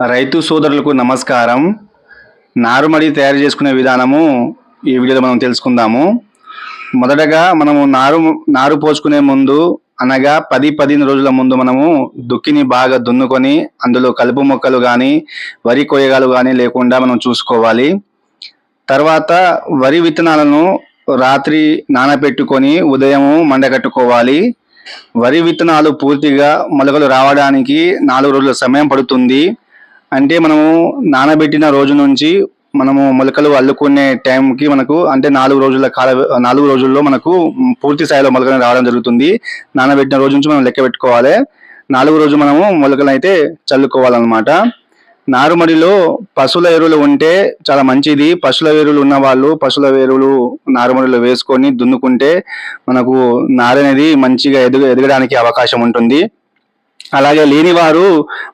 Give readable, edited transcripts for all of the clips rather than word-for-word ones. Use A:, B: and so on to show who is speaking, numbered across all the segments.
A: రైతు సోదరులకు నమస్కారం. నారుమడి తయారు చేసుకునే విధానము ఈ వీడియోలో మనం తెలుసుకుందాము. మొదటగా మనము నారు పోసుకునే ముందు అనగా 10-15 రోజుల ముందు మనము దుక్కిని బాగా దున్నుకొని అందులో కలుపు మొక్కలు కానీ వరి కొయ్యగాలు కానీ లేకుండా మనం చూసుకోవాలి. తర్వాత వరి విత్తనాలను రాత్రి నానబెట్టుకొని ఉదయము మండగట్టుకోవాలి. వరి విత్తనాలు పూర్తిగా మొలకలు రావడానికి 4 రోజుల సమయం పడుతుంది. అంటే మనము నానబెట్టిన రోజు నుంచి మనము మొలకలు అల్లుకునే టైంకి మనకు అంటే 4 రోజుల్లో మనకు పూర్తి స్థాయిలో మొలకలు రావడం జరుగుతుంది. నానబెట్టిన రోజు నుంచి మనం లెక్క పెట్టుకోవాలి. 4 రోజు మనము మొలకలు అయితే చల్లుకోవాలన్నమాట. నారుమడిలో పశువుల ఎరువులు ఉంటే చాలా మంచిది. పశువుల ఎరువులు ఉన్న వాళ్ళు పశువుల ఎరువులు నారుమడిలో వేసుకొని దున్నుకుంటే మనకు నారు అనేది మంచిగా ఎదగడానికి అవకాశం ఉంటుంది. అలాగే లేని వారు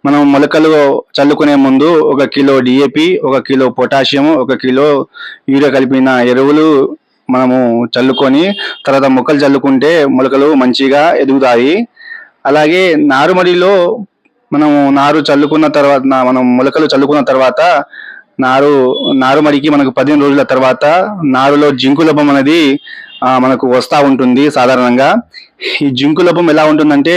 A: మనం మొలకలు చల్లుకునే ముందు 1 kilo DAP, 1 kilo potassium, 1 kilo urea కలిపిన ఎరువులు మనము చల్లుకొని తర్వాత మొక్కలు చల్లుకుంటే మొలకలు మంచిగా ఎదుగుతాయి. అలాగే నారుమడిలో మనము మొలకలు చల్లుకున్న తర్వాత నారుమడికి మనకు 15 రోజుల తర్వాత నారులో జింకు లోపం అనేది మనకు వస్తూ ఉంటుంది. సాధారణంగా ఈ జింకు లోపం ఎలా ఉంటుందంటే,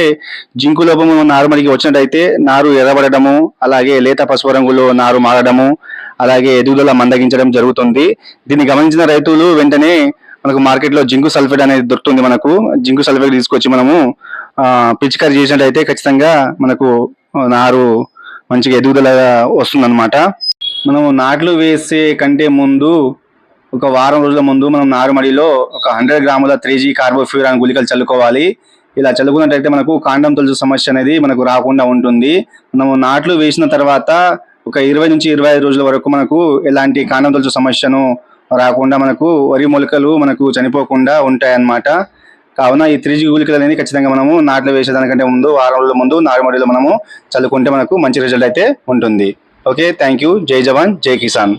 A: జింకు లోపము నారుమడికి వచ్చినట్టయితే నారు ఎర్రబడము, అలాగే లేత పసుపు రంగులో నారు మారడము, అలాగే ఎదుగుదల మందగించడం జరుగుతుంది. దీన్ని గమనించిన రైతులు వెంటనే మనకు మార్కెట్లో జింకు సల్ఫేట్ అనేది దొరుకుతుంది. మనకు జింకు సల్ఫేట్ తీసుకొచ్చి మనము పిచికారీ చేసినట్టయితే ఖచ్చితంగా మనకు నారు మంచిగా ఎదుగుదలగా వస్తుందన్నమాట. మనము నాట్లు వేసే కంటే ముందు ఒక వారం రోజుల ముందు మనం నారుమడిలో ఒక 100 గ్రాముల 3G కార్బోఫ్యూరాన్ గుళికలు చల్లుకోవాలి. ఇలా చల్లుకున్నట్టయితే మనకు కాండం తొలుచు సమస్య అనేది మనకు రాకుండా ఉంటుంది. మనము నాట్లు వేసిన తర్వాత ఒక 20 నుంచి 25 రోజుల వరకు మనకు ఎలాంటి కాండం తొలుచు సమస్యను రాకుండా మనకు వరి మొలకలు మనకు చనిపోకుండా ఉంటాయన్నమాట. కావున ఈ 3G గుళికలు అనేది ఖచ్చితంగా మనము నాట్లు వేసేదానికంటే ముందు వారం రోజుల ముందు నారుమడిలో మనము చల్లుకుంటే మనకు మంచి రిజల్ట్ అయితే ఉంటుంది. Okay, thank you. జై జవాన్, జై కిసాన్.